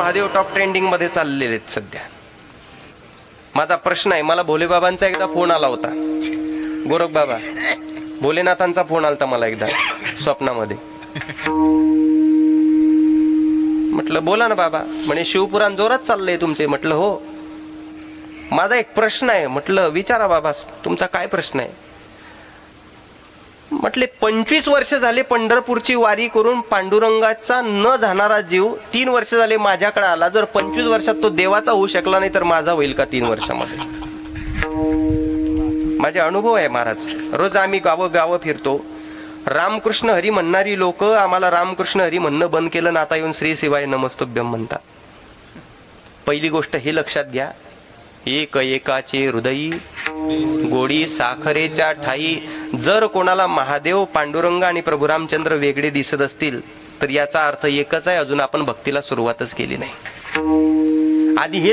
Mahadev top trending मध्ये चाललेले आहेत सध्या. माझा प्रश्न आहे, मला भोलेबाबांचा एकदा फोन आला होता, गोरख बाबा भोलेनाथांचा फोन आलता मला एकदा स्वप्नामध्ये. म्हटलं बोला ना बाबा. म्हणे शिवपुराण जोरात चाललंय तुमचे. म्हटलं हो. माझा एक प्रश्न आहे. म्हटलं विचारा बाबा, तुमचा काय प्रश्न आहे. म्हटले 25 वर्ष झाले पंढरपूरची वारी करून पांडुरंगाचा न जाणारा जीव 3 वर्ष झाले माझ्याकडे आला. जर 25 वर्षात तो देवाचा होऊ शकला नाही तर माझा होईल का 3 वर्षामध्ये. माझे अनुभव आहे महाराज. रोज आम्ही गावं फिरतो. रामकृष्ण हरी म्हणणारी लोक आम्हाला रामकृष्ण हरी म्हणणं बंद केलं ना आता येऊन श्री शिवाय नमस्तुभ्यम म्हणतात. पहिली गोष्ट हे लक्षात घ्या, एक एकाचे हृदयी गोडी साखरेच्या ठाई. जर कोणाला महादेव, पांडुरंग आणि प्रभू रामचंद्र वेगळे दिसत असतील तर याचा अर्थ एकच आहे, अजून आपण भक्तीला सुरुवातच केली नाही. आधी हे